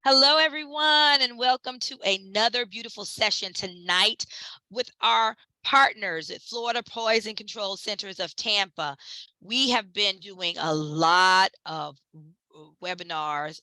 Hello, everyone, and welcome to another beautiful session tonight with our partners at Florida Poison Control Centers of Tampa. We have been doing a lot of webinars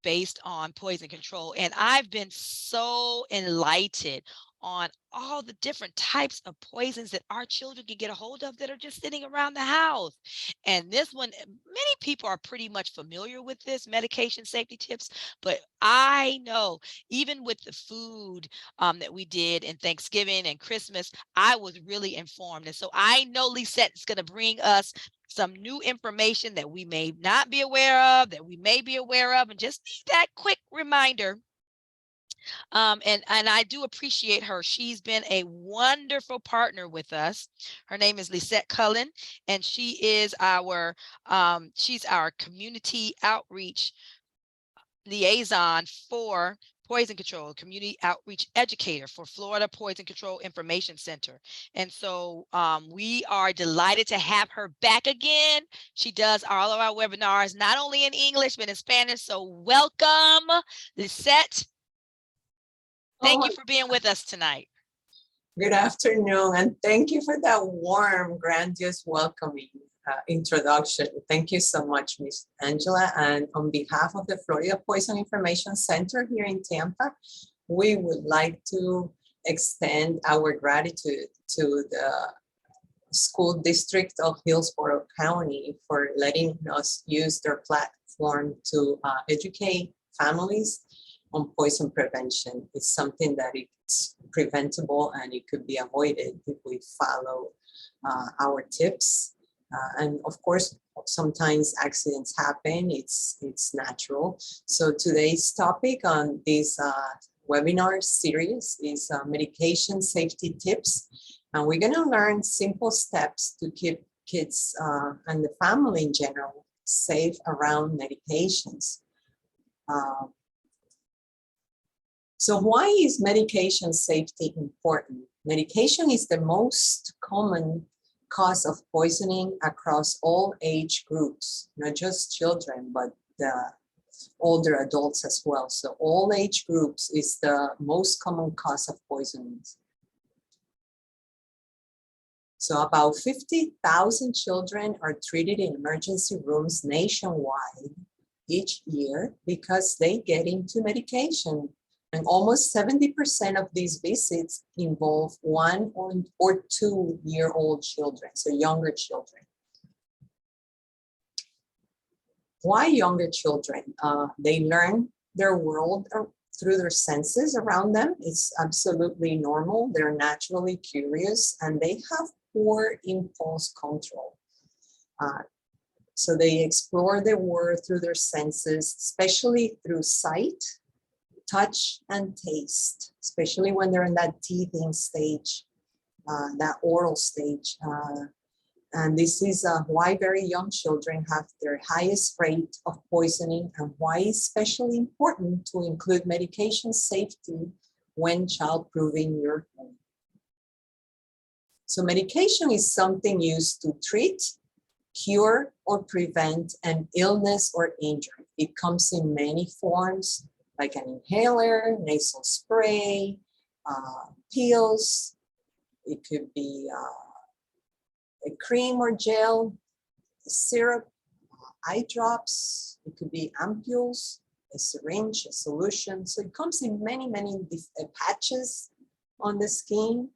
based on poison control. And I've been so enlightened on all the different types of poisons that our children can get a hold of that are just sitting around the house. And this one, many people are pretty much familiar with this medication safety tips, but I know even with the food that we did in Thanksgiving and Christmas, I was really informed. And so I know Lisette is going to bring us some new information that we may not be aware of, that we may be aware of, and just need that quick reminder. And I do appreciate her. She's been a wonderful partner with us. Her name is Lisette Cullen, and she's our community outreach liaison for poison control, community outreach educator for Florida Poison Control Information Center. And so we are delighted to have her back again. She does all of our webinars, not only in English, but in Spanish. So welcome, Lisette. Thank you for being with us tonight. Good afternoon, and thank you for that warm, grandiose welcoming introduction. Thank you so much, Ms. Angela. And on behalf of the Florida Poison Information Center here in Tampa, we would like to extend our gratitude to the School District of Hillsborough County for letting us use their platform to educate families on poison prevention. It's something that it's preventable and it could be avoided if we follow our tips. And of course, sometimes accidents happen. It's natural. So today's topic on this webinar series is medication safety tips. And we're gonna learn simple steps to keep kids and the family in general safe around medications. So why is medication safety important? Medication is the most common cause of poisoning across all age groups, not just children, but the older adults as well. So all age groups is the most common cause of poisonings. So about 50,000 children are treated in emergency rooms nationwide each year because they get into medication. And almost 70% of these visits involve 1 or 2 year old children, so younger children. Why younger children? They learn their world through their senses around them. It's absolutely normal. They're naturally curious and they have poor impulse control. So they explore the world through their senses, especially through sight, touch, and taste, especially when they're in that teething stage, that oral stage. And this is why very young children have their highest rate of poisoning and why it's especially important to include medication safety when child-proofing your home. So medication is something used to treat, cure, or prevent an illness or injury. It comes in many forms, like an inhaler, nasal spray, pills. It could be a cream or gel, a syrup, eye drops. It could be ampules, a syringe, a solution. So it comes in many patches on the skin.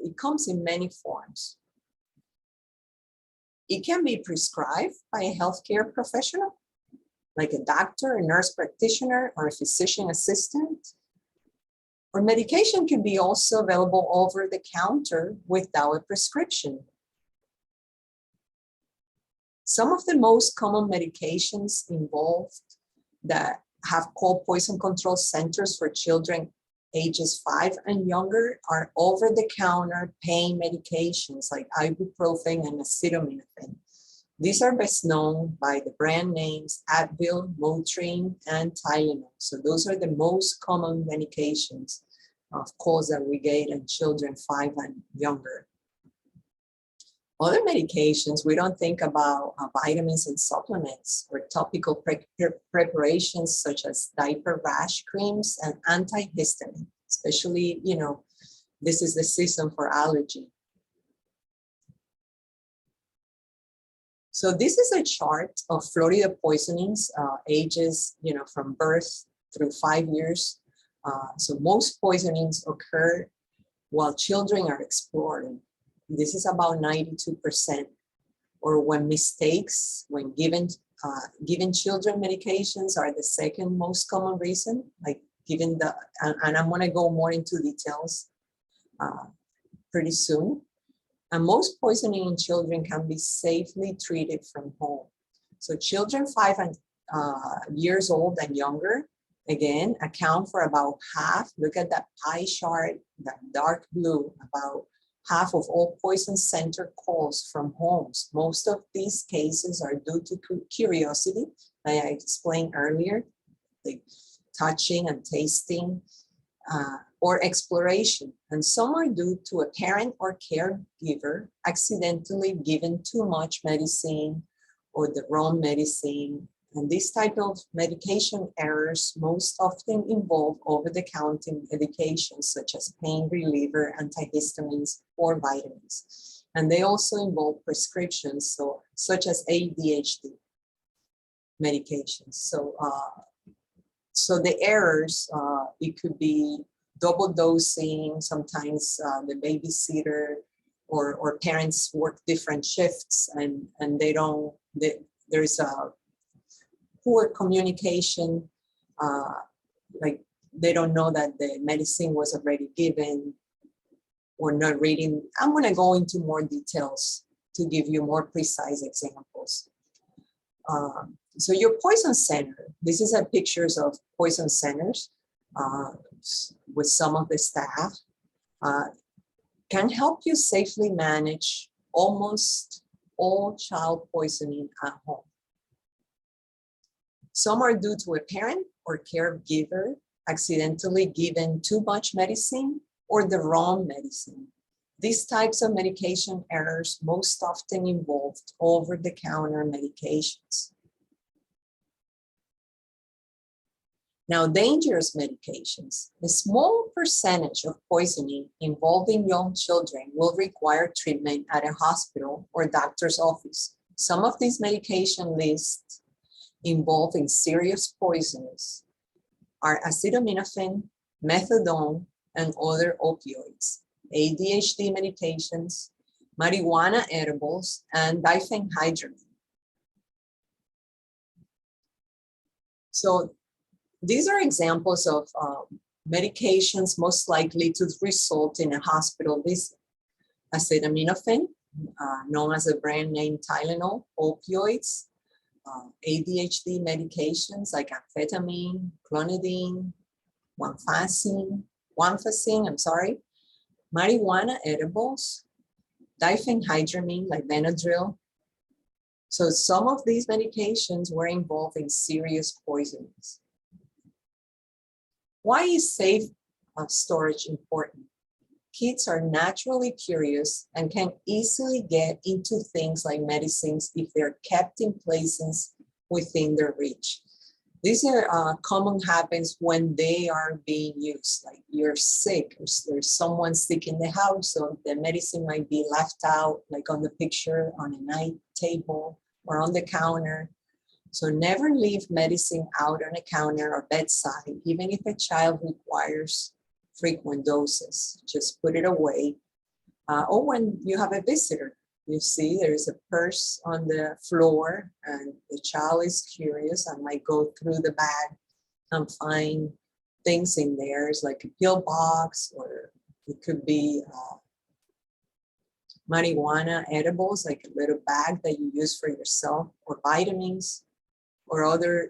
It comes in many forms. It can be prescribed by a healthcare professional, like a doctor, a nurse practitioner, or a physician assistant. Or medication can be also available over the counter without a prescription. Some of the most common medications involved that have called poison control centers for children ages 5 and younger are over-the-counter pain medications like ibuprofen and acetaminophen. These are best known by the brand names Advil, Motrin, and Tylenol. So those are the most common medications, of course, that we get in children 5 and younger. Other medications, we don't think about vitamins and supplements or topical preparations such as diaper rash creams and antihistamine, especially, this is the season for allergy. So this is a chart of Florida poisonings, ages, from birth through 5 years. So most poisonings occur while children are exploring. This is about 92%. Or when mistakes, when given children medications are the second most common reason, like given and I'm gonna go more into details pretty soon. And most poisoning in children can be safely treated from home. So children 5 years old and younger, again, account for about half. Look at that pie chart, that dark blue, about half of all poison center calls from homes. Most of these cases are due to curiosity, like I explained earlier, like touching and tasting, or exploration. And some are due to a parent or caregiver accidentally given too much medicine or the wrong medicine. And this type of medication errors most often involve over-the-counter medications such as pain reliever, antihistamines, or vitamins. And they also involve prescriptions, such as ADHD medications. So the errors, it could be double dosing, sometimes the babysitter or parents work different shifts and there's a poor communication, like they don't know that the medicine was already given or not reading. I'm gonna go into more details to give you more precise examples. So your poison center, this is pictures of poison centers with some of the staff, can help you safely manage almost all child poisoning at home. Some are due to a parent or caregiver accidentally given too much medicine or the wrong medicine. These types of medication errors most often involved over-the-counter medications. Now, dangerous medications. A small percentage of poisoning involving young children will require treatment at a hospital or doctor's office. Some of these medication lists involving serious poisons are acetaminophen, methadone, and other opioids, ADHD medications, marijuana edibles, and diphenhydramine. So these are examples of medications most likely to result in a hospital visit. Acetaminophen, known as the brand name Tylenol, opioids, ADHD medications like amphetamine, clonidine, guanfacine, marijuana edibles, diphenhydramine like Benadryl. So some of these medications were involved in serious poisonings. Why is safe storage important? Kids are naturally curious and can easily get into things like medicines if they're kept in places within their reach. These are common happens when they are being used, like you're sick, or there's someone sick in the house, so the medicine might be left out, like on the picture, on a night table or on the counter. So never leave medicine out on a counter or bedside, even if a child requires frequent doses. Just put it away. Or when you have a visitor, you see there's a purse on the floor and the child is curious and might go through the bag and find things in there. It's like a pill box, or it could be marijuana edibles, like a little bag that you use for yourself, or vitamins, or other,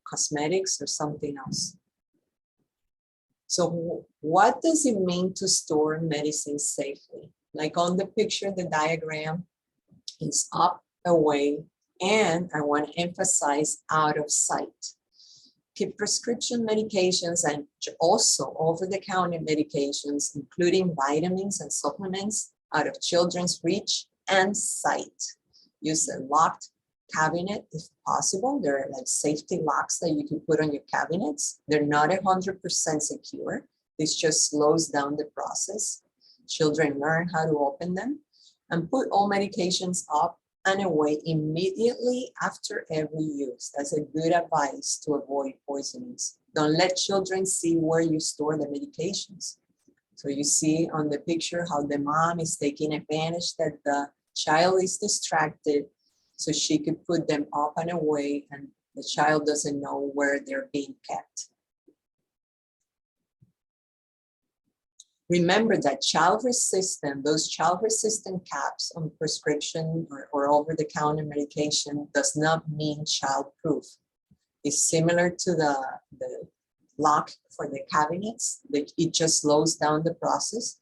cosmetics or something else. So what does it mean to store medicine safely? Like on the picture, the diagram is up, away, and I want to emphasize out of sight. Keep prescription medications and also over-the-counter medications, including vitamins and supplements, out of children's reach and sight. Use a locked cabinet if possible. There are like safety locks that you can put on your cabinets. They're not 100% secure. This just slows down the process. Children learn how to open them, and put all medications up and away immediately after every use. That's a good advice to avoid poisonings. Don't let children see where you store the medications. So you see on the picture how the mom is taking advantage that the child is distracted so she could put them up and away, and the child doesn't know where they're being kept. Remember that those child-resistant caps on prescription or over-the-counter medication does not mean child-proof. It's similar to the lock for the cabinets. It just slows down the process.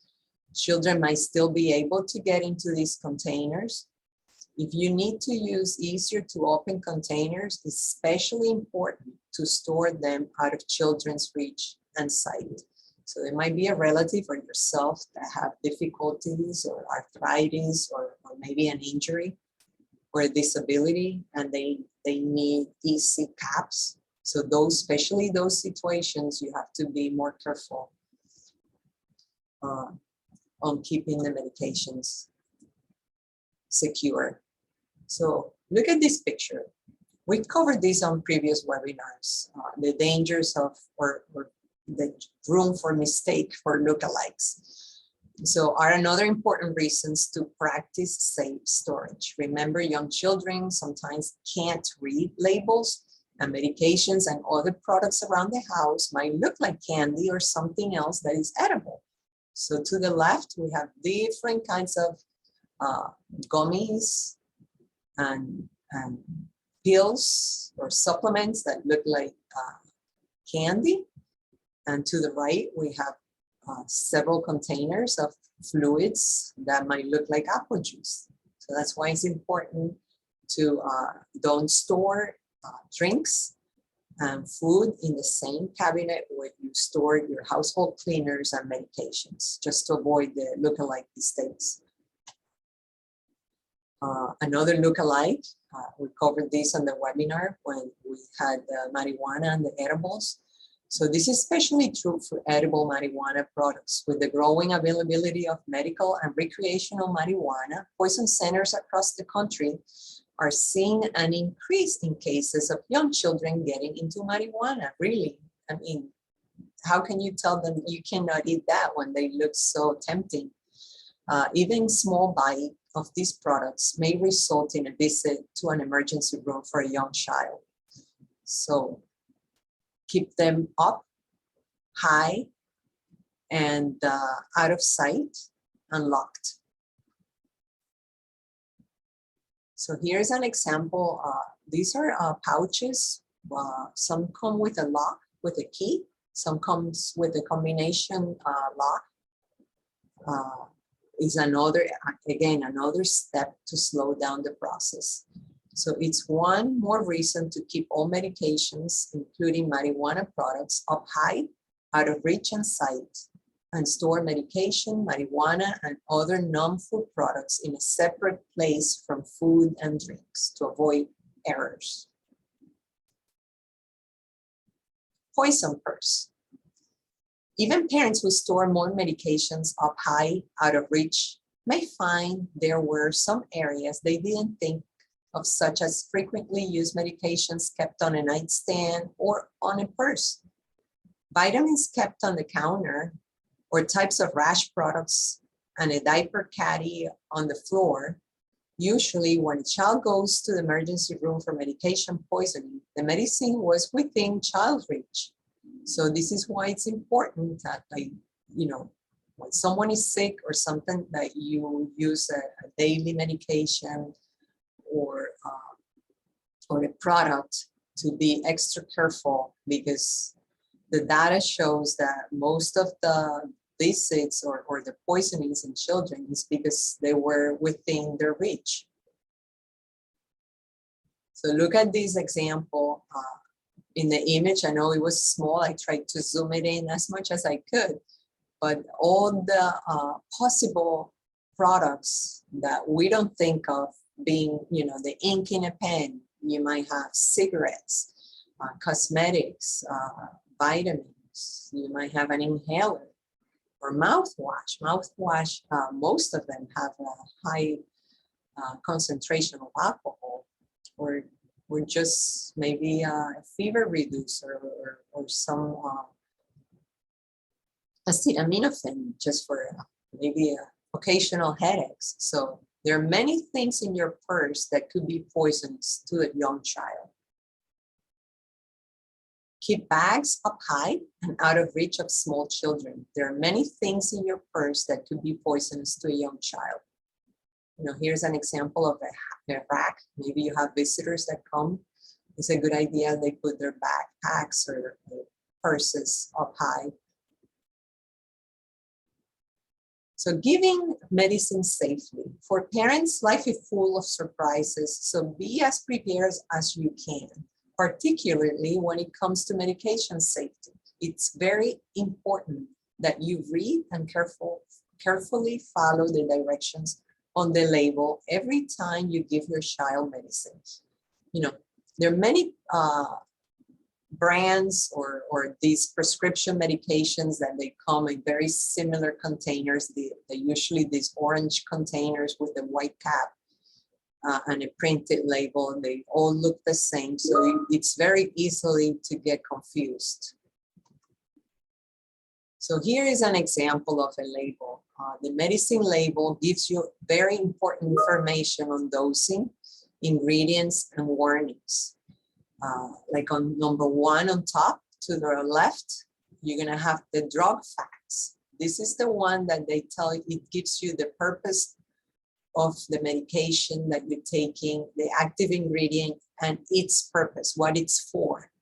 Children might still be able to get into these containers. If you need to use easier to open containers, it's especially important to store them out of children's reach and sight. So there might be a relative or yourself that have difficulties or arthritis or maybe an injury or a disability, and they need easy caps. So especially those situations, you have to be more careful on keeping the medications secure. So look at this picture. We covered this on previous webinars, the dangers of or the room for mistake for lookalikes. So are another important reasons to practice safe storage. Remember, young children sometimes can't read labels, and medications and other products around the house might look like candy or something else that is edible. So to the left, we have different kinds of gummies and pills or supplements that look like candy. And to the right, we have several containers of fluids that might look like apple juice. So that's why it's important to don't store drinks and food in the same cabinet where you store your household cleaners and medications, just to avoid the lookalike mistakes. Another lookalike, we covered this on the webinar when we had the marijuana and the edibles. So this is especially true for edible marijuana products. With the growing availability of medical and recreational marijuana, poison centers across the country are seeing an increase in cases of young children getting into marijuana. Really, I mean, how can you tell them you cannot eat that when they look so tempting? Even small bite of these products may result in a visit to an emergency room for a young child. So keep them up high and out of sight and locked. So here's an example. These are pouches. Some come with a lock, with a key. Some comes with a combination lock. Is another step to slow down the process. So it's one more reason to keep all medications, including marijuana products, up high, out of reach and sight, and store medication, marijuana, and other non-food products in a separate place from food and drinks to avoid errors. Poison purse. Even parents who store more medications up high, out of reach, may find there were some areas they didn't think of, such as frequently used medications kept on a nightstand or on a purse. Vitamins kept on the counter, or types of rash products and a diaper caddy on the floor. Usually when a child goes to the emergency room for medication poisoning, the medicine was within child reach. So this is why it's important that, when someone is sick or something, that you use a daily medication or a product, to be extra careful, because the data shows that most of the visits or the poisonings in children is because they were within their reach. So look at this example in the image. I know it was small. I tried to zoom it in as much as I could, but all the possible products that we don't think of being, the ink in a pen. You might have cigarettes, cosmetics, vitamins. You might have an inhaler or mouthwash. Mouthwash, most of them have a high concentration of alcohol, or just maybe a fever reducer, or some acetaminophen, just for maybe occasional headaches. So there are many things in your purse that could be poisonous to a young child. Keep bags up high and out of reach of small children. There are many things in your purse that could be poisonous to a young child. Here's an example of a rack. Maybe you have visitors that come. It's a good idea they put their backpacks or purses up high. So giving medicine safely. For parents, life is full of surprises, so be as prepared as you can, particularly when it comes to medication safety. It's very important that you read and carefully follow the directions on the label every time you give your child medicine. There are many brands or these prescription medications that they come in very similar containers. They usually these orange containers with the white cap and a printed label, and they all look the same. So it's very easily to get confused. So here is an example of a label. The medicine label gives you very important information on dosing, ingredients, and warnings. Like on number 1 on top to the left, you're gonna have the drug facts. This is the one that they tell you, it gives you the purpose of the medication that you're taking, the active ingredient, and its purpose, what it's for.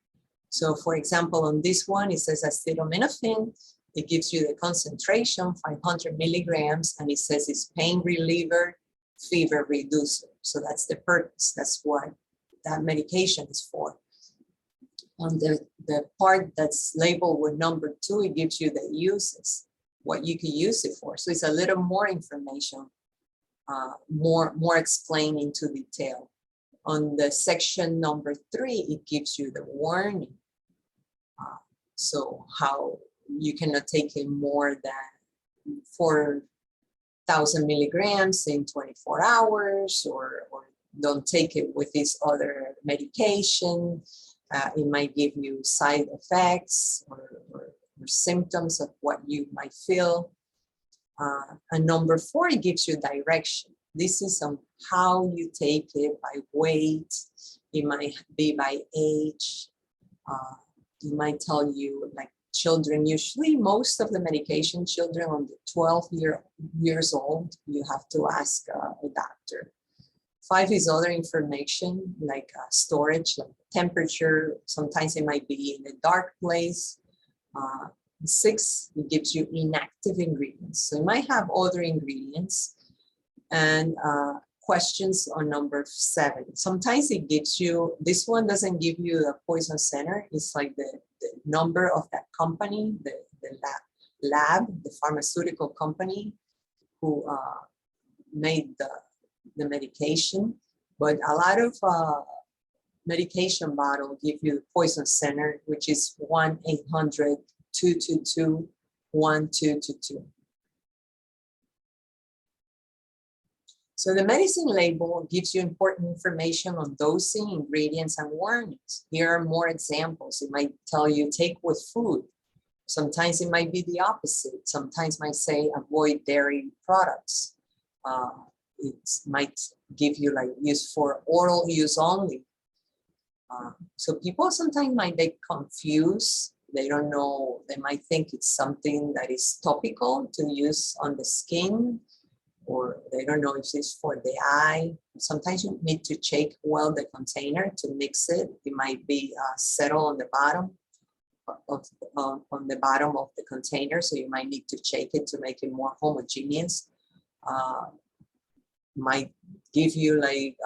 So for example, on this one, it says acetaminophen. It gives you the concentration, 500 milligrams, and it says it's pain reliever, fever reducer. So that's the purpose. That's what that medication is for. On the part that's labeled with number 2, it gives you the uses, what you can use it for. So it's a little more information, more explained into detail. On the section number 3, it gives you the warning. So how you cannot take it more than 4,000 milligrams in 24 hours, or don't take it with this other medication. It might give you side effects or symptoms of what you might feel. And number 4, it gives you direction. This is on how you take it by weight. It might be by age. It might tell you, like children, usually most of the medication, children on the 12 years old, you have to ask a doctor. 5 is other information like storage, like temperature. Sometimes it might be in a dark place. 6, it gives you inactive ingredients. So it might have other ingredients. And questions on number 7. Sometimes it gives you, this one doesn't give you the poison center. It's like the number of that company, the lab, the pharmaceutical company who made the medication. But a lot of medication bottle give you the poison center, which is 1-800-222-1222. So the medicine label gives you important information on dosing, ingredients, and warnings. Here are more examples. It might tell you take with food. Sometimes it might be the opposite. Sometimes it might say avoid dairy products. It might give you like use for oral use only. So people sometimes might get confused. They don't know, they might think it's something that is topical to use on the skin, or they don't know if it's for the eye. Sometimes you need to check well the container to mix it. It might be settled on the bottom on the bottom of the container, so you might need to check it to make it more homogeneous. Might give you like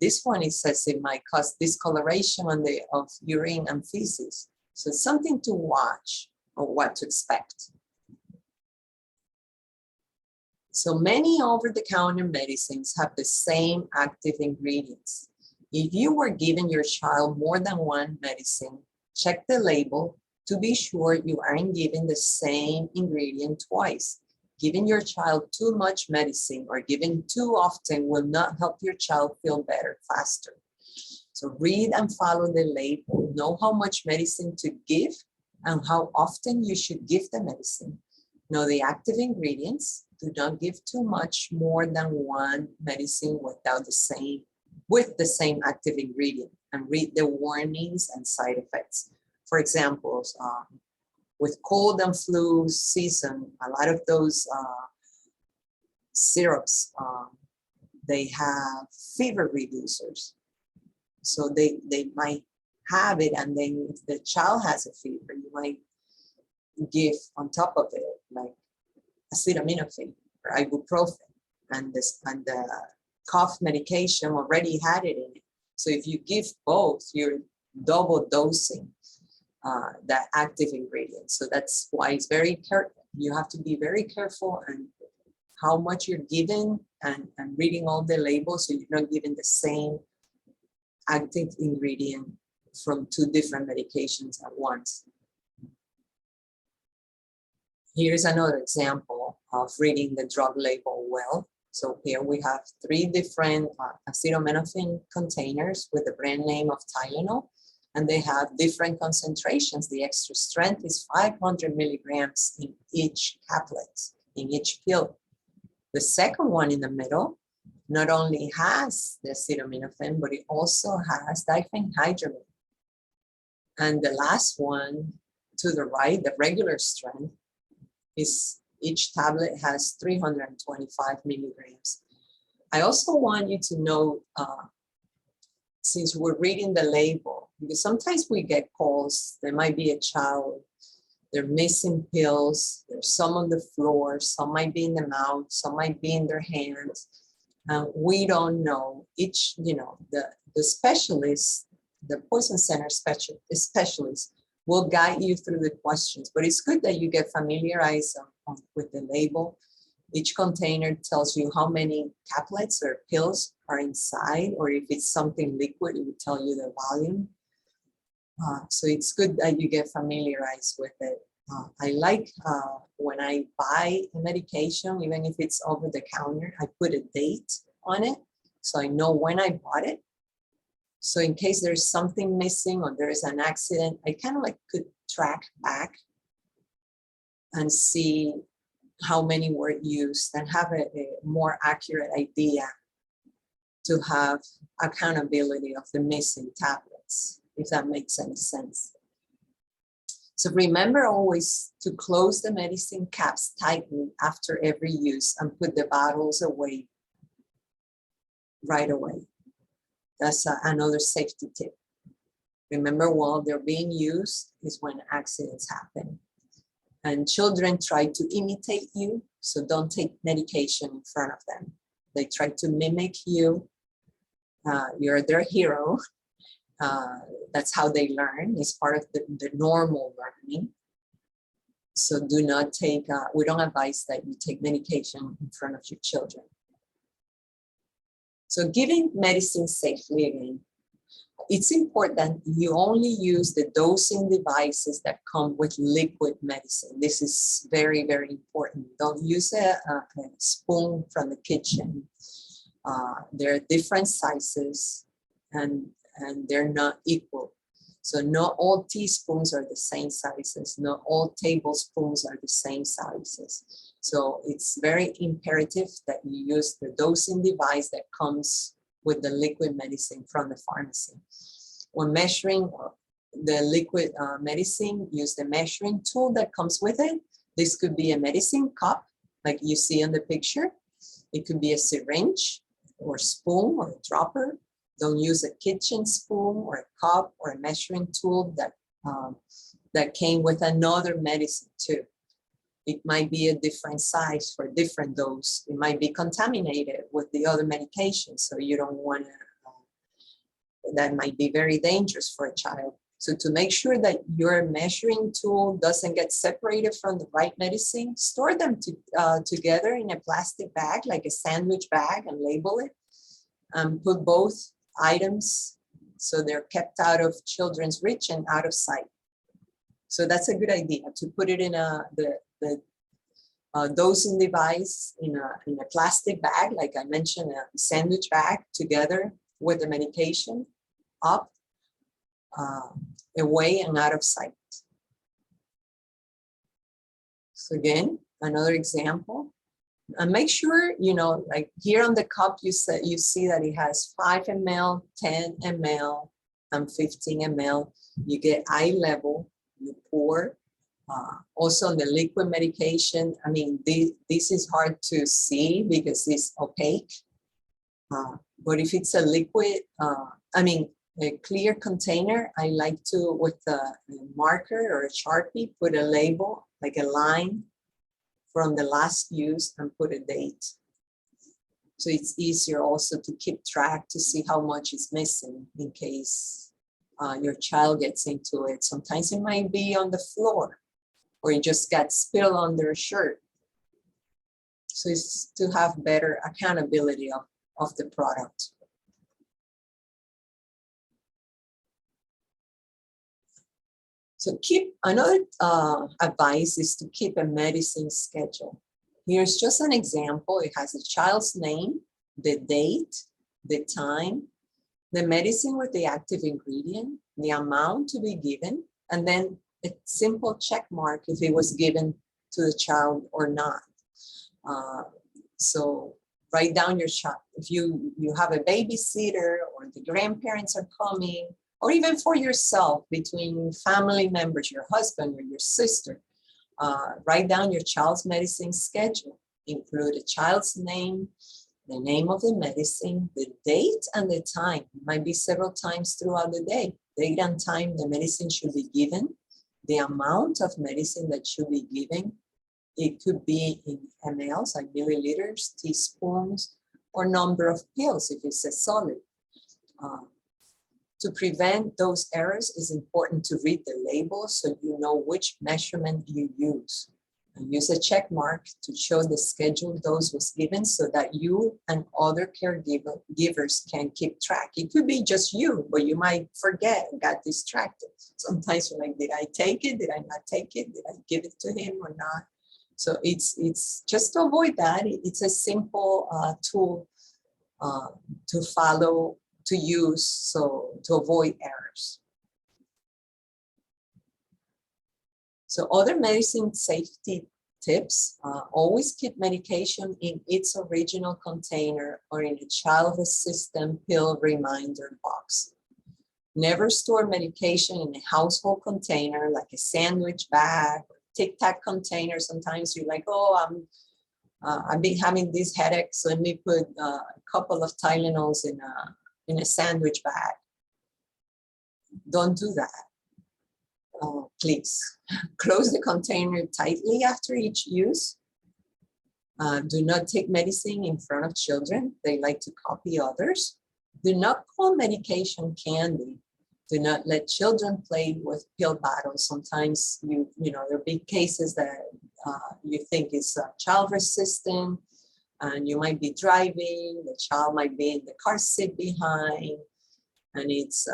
this one. It says it might cause discoloration of urine and feces. So it's something to watch or what to expect. So many over-the-counter medicines have the same active ingredients. If you were giving your child more than one medicine, check the label to be sure you aren't giving the same ingredient twice. Giving your child too much medicine or giving too often will not help your child feel better faster. So read and follow the label. Know how much medicine to give and how often you should give the medicine. Know the active ingredients. Do not give too much more than one medicine with the same active ingredient, and read the warnings and side effects. For example, with cold and flu season, a lot of those syrups, they have fever reducers. So they might have it, and then if the child has a fever, you might give on top of it like acetaminophen or ibuprofen, and the cough medication already had it in it. So if you give both, you're double dosing that active ingredient. So that's why it's very careful. You have to be very careful and how much you're giving and reading all the labels so you're not giving the same active ingredient from two different medications at once. Here's another example of reading the drug label well. So here we have 3 different acetaminophen containers with the brand name of Tylenol, and they have different concentrations. The extra strength is 500 milligrams in each caplet, in each pill. The second one in the middle not only has the acetaminophen, but it also has diphenhydramine. And the last one to the right, the regular strength, is each tablet has 325 milligrams. I also want you to know, since we're reading the label, because sometimes we get calls, there might be a child, they're missing pills, there's some on the floor, some might be in the mouth, some might be in their hands. We don't know. Each, the specialist, the poison center specialist will guide you through the questions, but it's good that you get familiarized with the label. Each container tells you how many tablets or pills are inside, or if it's something liquid, it will tell you the volume. So it's good that you get familiarized with it. I like when I buy a medication, even if it's over the counter, I put a date on it so I know when I bought it. So in case there's something missing or there's an accident, I kind of like could track back and see how many were used and have a more accurate idea to have accountability of the missing tablets, if that makes any sense. So remember always to close the medicine caps tightly after every use and put the bottles away right away. That's another safety tip. Remember, while they're being used is when accidents happen. And children try to imitate you, so don't take medication in front of them. They try to mimic you. You're their hero. That's how they learn. It's part of the normal learning. So do not take, we don't advise that you take medication in front of your children. So giving medicine safely again, it's important you only use the dosing devices that come with liquid medicine. This is very, very important. Don't use a spoon from the kitchen. There are different sizes and they're not equal. So not all teaspoons are the same sizes. Not all tablespoons are the same sizes. So it's very imperative that you use the dosing device that comes with the liquid medicine from the pharmacy. When measuring the liquid medicine, use the measuring tool that comes with it. This could be a medicine cup, like you see in the picture. It could be a syringe or spoon or a dropper. Don't use a kitchen spoon or a cup or a measuring tool that came with another medicine too. It might be a different size for a different dose. It might be contaminated with the other medication, so you don't want to, that might be very dangerous for a child. So to make sure that your measuring tool doesn't get separated from the right medicine, store them together in a plastic bag, like a sandwich bag, and label it. Put both items so they're kept out of children's reach and out of sight. So that's a good idea, to put it in the dosing device in a plastic bag, like I mentioned, a sandwich bag, together with the medication, up, away, and out of sight. So again, another example. And make sure, like here on the cup, you see that it has 5 ml, 10 ml, and 15 ml. You get eye level, you pour. Also on the liquid medication, I mean, this is hard to see because it's opaque. But if it's a liquid, a clear container, I like to, with a marker or a Sharpie, put a label, like a line from the last use, and put a date. So it's easier also to keep track, to see how much is missing in case your child gets into it. Sometimes it might be on the floor, or it just got spilled on their shirt. So it's to have better accountability of the product. So another advice is to keep a medicine schedule. Here's just an example. It has the child's name, the date, the time, the medicine with the active ingredient, the amount to be given, and then a simple check mark if it was given to the child or not. So write down your child. If you have a babysitter, or the grandparents are coming, or even for yourself, between family members, your husband or your sister, write down your child's medicine schedule. Include a child's name, the name of the medicine, the date, and the time. It might be several times throughout the day. Date and time the medicine should be given, the amount of medicine that should be given. It could be in mLs, like milliliters, teaspoons, or number of pills if it's a solid. To prevent those errors, it's important to read the label so you know which measurement you use. And use a check mark to show the scheduled dose was given, so that you and other caregivers can keep track. It could be just you, but you might forget, got distracted. Sometimes you're like, did I take it? Did I not take it? Did I give it to him or not? So it's just to avoid that. It's a simple tool to follow, to use, so to avoid errors. So other medicine safety tips: always keep medication in its original container or in a child-resistant pill reminder box. Never store medication in a household container, like a sandwich bag, or Tic Tac container. Sometimes you're like, oh, I've been having this headache, so let me put a couple of Tylenols in a sandwich bag. Don't do that. Please close the container tightly after each use. Do not take medicine in front of children. They like to copy others. Do not call medication candy. Do not let children play with pill bottles. Sometimes there be cases that you think is child resistant, and you might be driving, the child might be in the car seat behind, and it's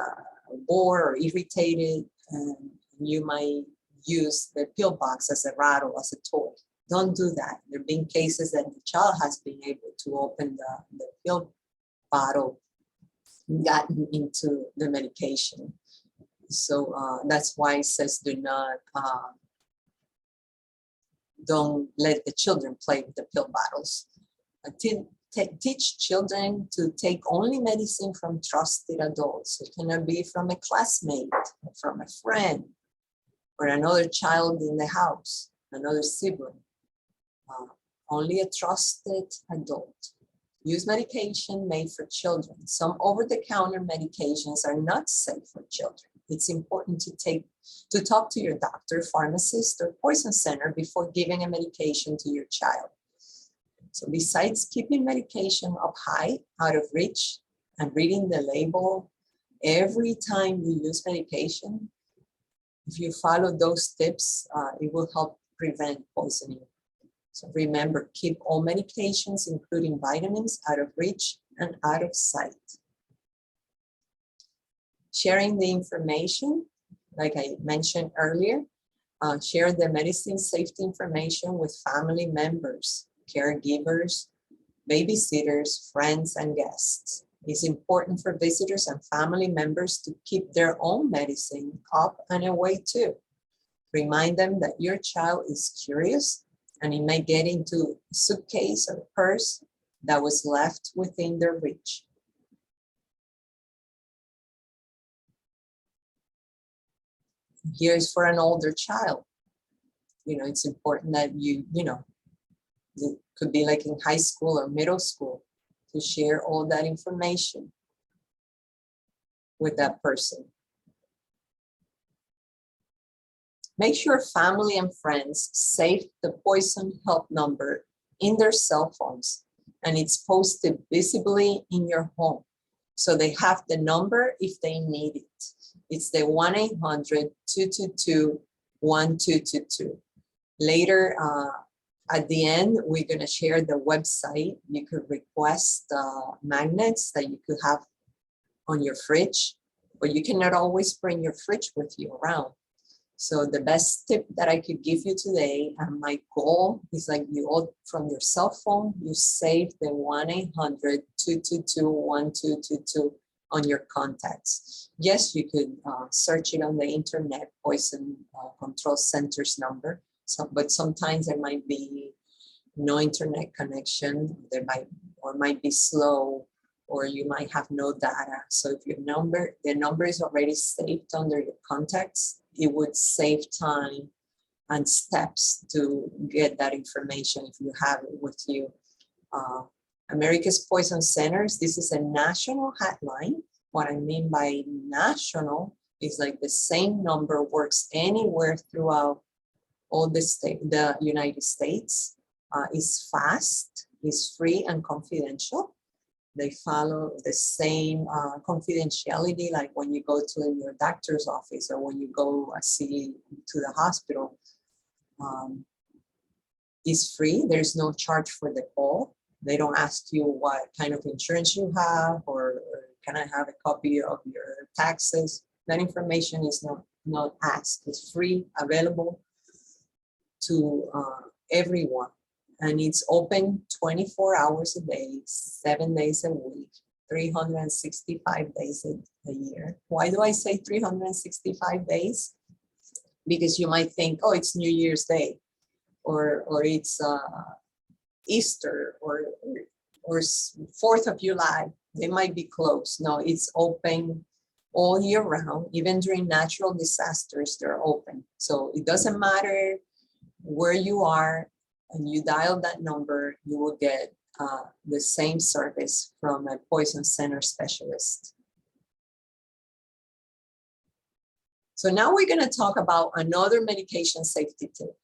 bored or irritated, and you might use the pill box as a rattle, as a toy. Don't do that. There have been cases that the child has been able to open the pill bottle, gotten into the medication. So that's why it says don't let the children play with the pill bottles. Teach children to take only medicine from trusted adults. It cannot be from a classmate, or from a friend, or another child in the house, another sibling. Only a trusted adult. Use medication made for children. Some over-the-counter medications are not safe for children. It's important to talk to your doctor, pharmacist, or poison center before giving a medication to your child. So besides keeping medication up high, out of reach, and reading the label, Every time you use medication, if you follow those tips, it will help prevent poisoning. So remember, keep all medications, including vitamins, out of reach and out of sight. Sharing the information, like I mentioned earlier, share the medicine safety information with family members, caregivers, babysitters, friends, and guests. It's important for visitors and family members to keep their own medicine up and away too. Remind them that your child is curious and it may get into a suitcase or purse that was left within their reach. Here's for an older child. It's important that it could be like in high school or middle school, to share all that information with that person. Make sure family and friends save the poison help number in their cell phones, and it's posted visibly in your home. So they have the number if they need it. It's the 1-800-222-1222. Later, at the end, we're going to share the website. You could request magnets that you could have on your fridge, but you cannot always bring your fridge with you around. So the best tip that I could give you today, and my goal is like from your cell phone, you save the 1-800-222-1222 on your contacts. Yes, you could search it on the internet, Poison Control Center's number. But sometimes there might be no internet connection. Might be slow, or you might have no data. So if the number is already saved under your contacts, it would save time and steps to get that information if you have it with you. America's Poison Centers, this is a national hotline. What I mean by national is like the same number works anywhere throughout all the United States. Is fast, is free and confidential. They follow the same confidentiality like when you go to your doctor's office or when you go see to the hospital. Is free. There's no charge for the call. They don't ask you what kind of insurance you have or can I have a copy of your taxes. That information is not asked. It's free, available to everyone, and it's open 24 hours a day, 7 days a week, 365 days a year. Why do I say 365 days? Because you might think, oh, it's New Year's Day, or it's Easter, or 4th of July. They might be closed. No, it's open all year round. Even during natural disasters, they're open. So it doesn't matter where you are, and you dial that number, you will get the same service from a poison center specialist. So now we're going to talk about another medication safety tip,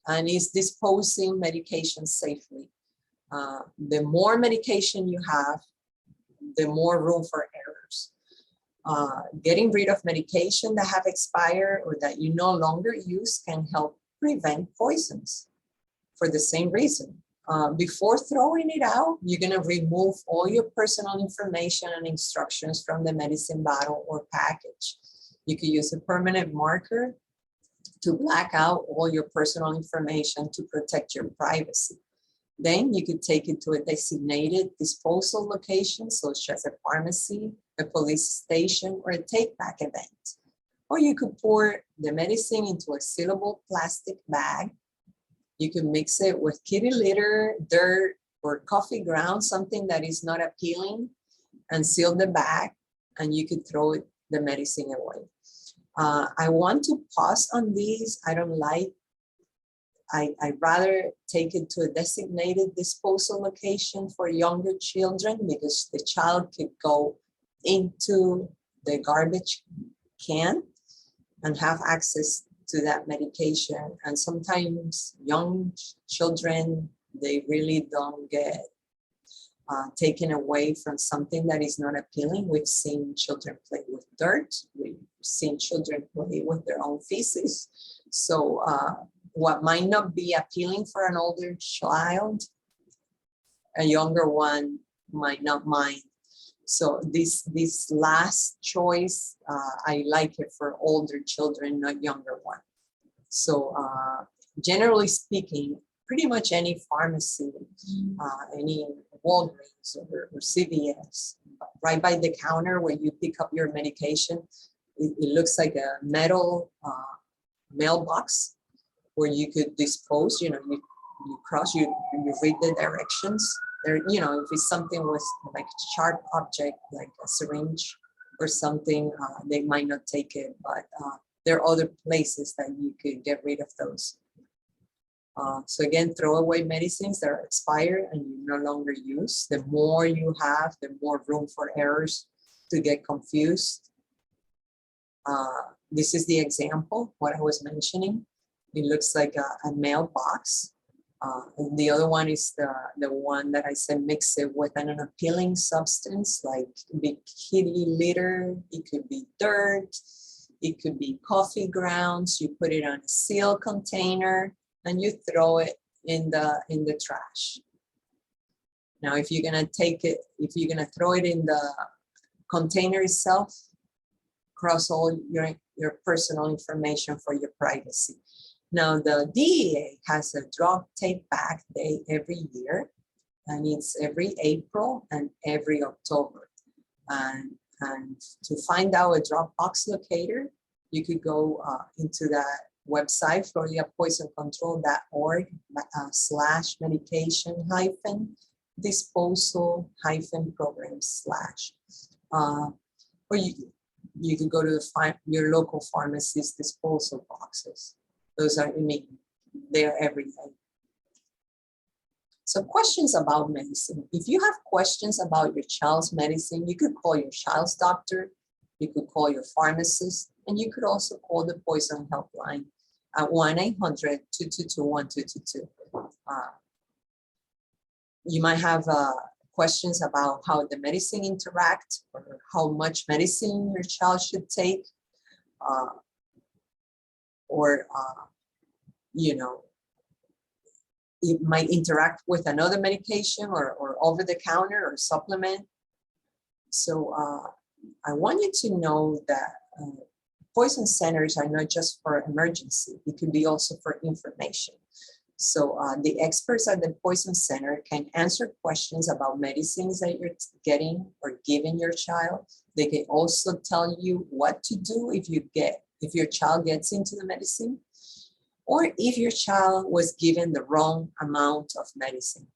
and is disposing medication safely. The more medication you have, the more room for errors. Getting rid of medication that have expired or that you no longer use can help prevent poisons for the same reason. Before throwing it out, you're going to remove all your personal information and instructions from the medicine bottle or package. You could use a permanent marker to black out all your personal information to protect your privacy. Then you could take it to a designated disposal location, such as a pharmacy, a police station, or a take-back event. Or you could pour the medicine into a sealable plastic bag. You can mix it with kitty litter, dirt, or coffee grounds, something that is not appealing, and seal the bag, and you could throw the medicine away. I want to pause on these. I'd rather take it to a designated disposal location for younger children, because the child could go into the garbage can and have access to that medication. And sometimes young children, they really don't get taken away from something that is not appealing. We've seen children play with dirt. We've seen children play with their own feces. So what might not be appealing for an older child, a younger one might not mind. So this last choice, I like it for older children, not younger one. So generally speaking, pretty much any pharmacy, any Walgreens or CVS, right by the counter where you pick up your medication, it looks like a metal mailbox where you could dispose, you cross, you read the directions. There, if it's something with like sharp object, like a syringe or something, they might not take it, but there are other places that you could get rid of those. So again, throw away medicines that are expired and you no longer use. The more you have, the more room for errors to get confused. This is the example, what I was mentioning. It looks like a mailbox. And the other one is the one that I said mix it with an unappealing substance, like big kitty litter. It could be dirt. It could be coffee grounds. You put it on a sealed container and you throw it in the trash. Now, if you're gonna throw it in the container itself, cross all your personal information for your privacy. Now, the DEA has a drug take back day every year, and it's every April and every October. And to find out a Dropbox locator, you could go into that website, FloridaPoison-Control.org/medication-disposal-program/. Or you could go to your local pharmacy's disposal boxes. Those are, they're everything. So questions about medicine. If you have questions about your child's medicine, you could call your child's doctor, you could call your pharmacist, and you could also call the Poison Helpline at 1-800-222-1222. You might have questions about how the medicine interact or how much medicine your child should take. It might interact with another medication or over the counter or supplement. So I want you to know that poison centers are not just for emergency. It can be also for information. So the experts at the Poison Center can answer questions about medicines that you're getting or giving your child. They can also tell you what to do if your child gets into the medicine, or if your child was given the wrong amount of medicine.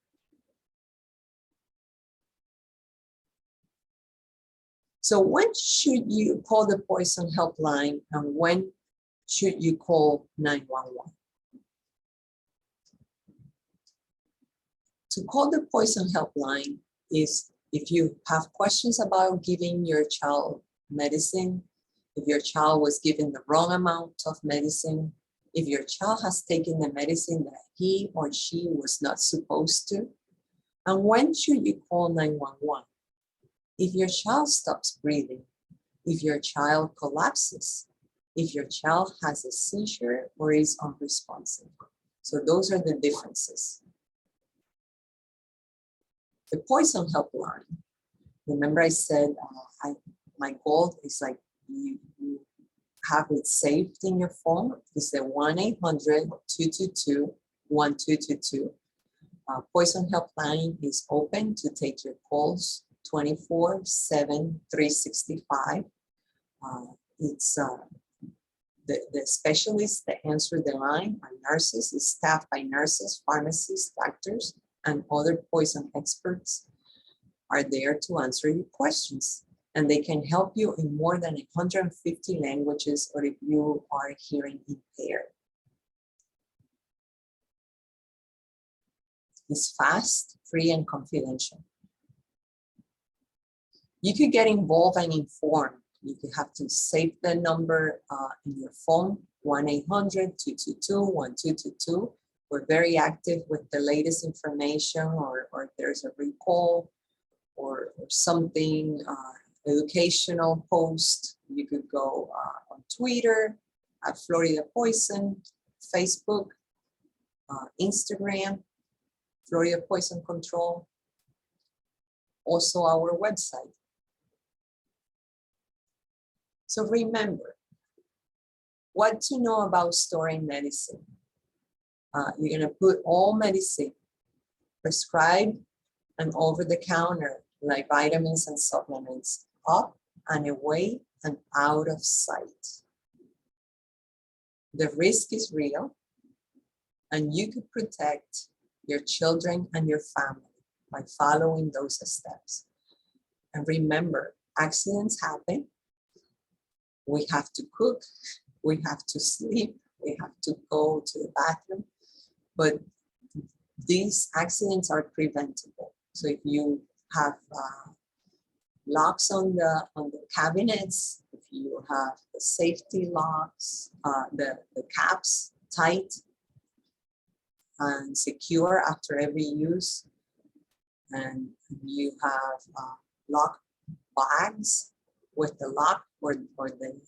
So when should you call the Poison Helpline and when should you call 911? To call the Poison Helpline is if you have questions about giving your child medicine, if your child was given the wrong amount of medicine, if your child has taken the medicine that he or she was not supposed to. And when should you call 911? If your child stops breathing, if your child collapses, if your child has a seizure or is unresponsive. So those are the differences. The Poison Helpline, remember I said my goal is like you have it saved in your phone. It's the 1-800-222-1222. Poison Helpline is open to take your calls 24/7, 365. It's the specialists that answer the line are nurses. It's staffed by nurses, pharmacists, doctors, and other poison experts are there to answer your questions. And they can help you in more than 150 languages or if you are hearing impaired. It's fast, free, and confidential. You could get involved and informed. You could have to save the number in your phone, 1-800-222-1222. We're very active with the latest information or if there's a recall or something educational post, you could go on Twitter at Florida Poison, Facebook, Instagram, Florida Poison Control, also our website. So remember, what to know about storing medicine. You're gonna put all medicine, prescribed and over the counter, like vitamins and supplements, up and away and out of sight. The risk is real, and you could protect your children and your family by following those steps. And remember, accidents happen. We have to cook, we have to sleep, we have to go to the bathroom, but these accidents are preventable. So if you have locks on the cabinets, if you have the safety locks, the caps tight and secure after every use, and you have lock bags with the lock or the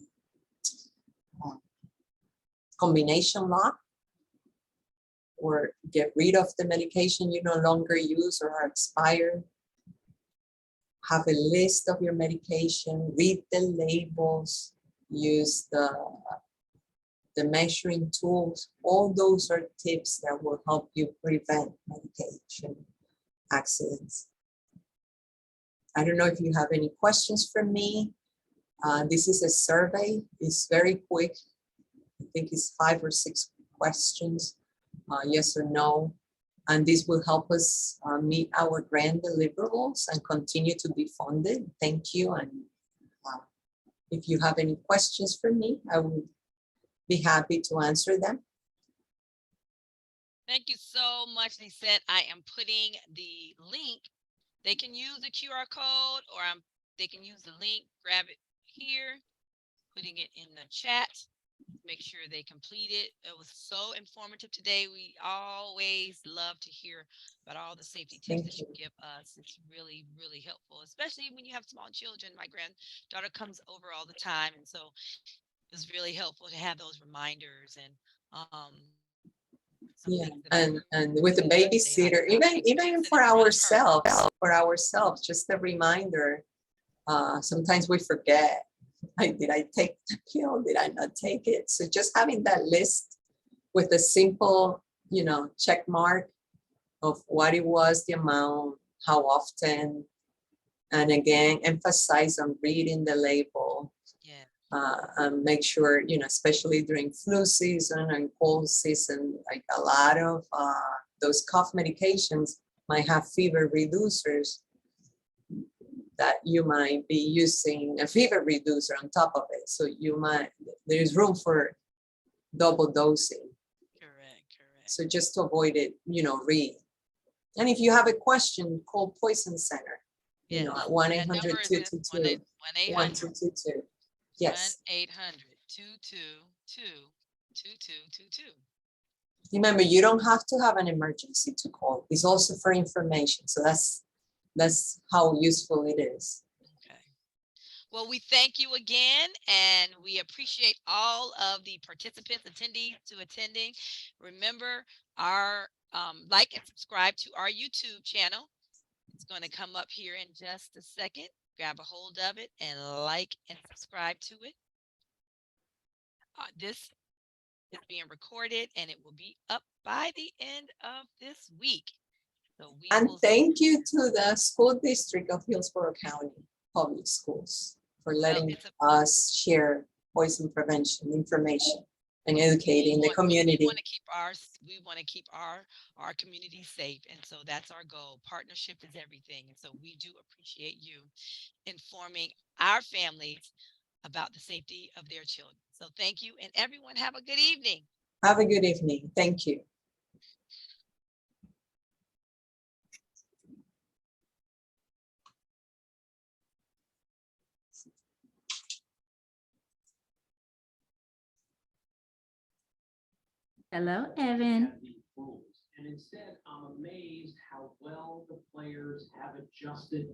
combination lock, or get rid of the medication you no longer use or are expired. Have a list of your medication, read the labels, use the measuring tools. All those are tips that will help you prevent medication accidents. I don't know if you have any questions for me. This is a survey. It's very quick. I think it's 5 or 6 questions, yes or no. And this will help us meet our grant deliverables and continue to be funded. Thank you. And if you have any questions for me, I would be happy to answer them. Thank you so much, Lisette. I am putting the link. They can use the QR code, or they can use the link, grab it here, putting it in the chat. Make sure they complete it. It was so informative today. We always love to hear about all the safety tips that you give us. It's really, really helpful, especially when you have small children. My granddaughter comes over all the time, and so it's really helpful to have those reminders and yeah, and with a babysitter, even for ourselves, just a reminder. Sometimes we forget. Did I take the pill? Did I not take it? So just having that list with a simple, check mark of what it was, the amount, how often, and again, emphasize on reading the label. Yeah. And make sure, especially during flu season and cold season, like a lot of those cough medications might have fever reducers, that you might be using a fever reducer on top of it. So there's room for double dosing. Correct. So just to avoid it, read. And if you have a question, call Poison Center, at 1-800-222-1222. Yes. 1-800-222-2222. Remember, you don't have to have an emergency to call. It's also for information. So that's how useful it is. Okay. Well, we thank you again, and we appreciate all of the participants, attending. Remember, our like and subscribe to our YouTube channel. It's going to come up here in just a second. Grab a hold of it and like and subscribe to it. This is being recorded, and it will be up by the end of this week. So thank you to the school district of Hillsborough County Public Schools for letting us share poison prevention information and educating the community. We want to keep our community safe, and so that's our goal. Partnership is everything, and so we do appreciate you informing our families about the safety of their children. So thank you, and everyone have a good evening. Have a good evening. Thank you. Hello, Evan. And instead, I'm amazed how well the players have adjusted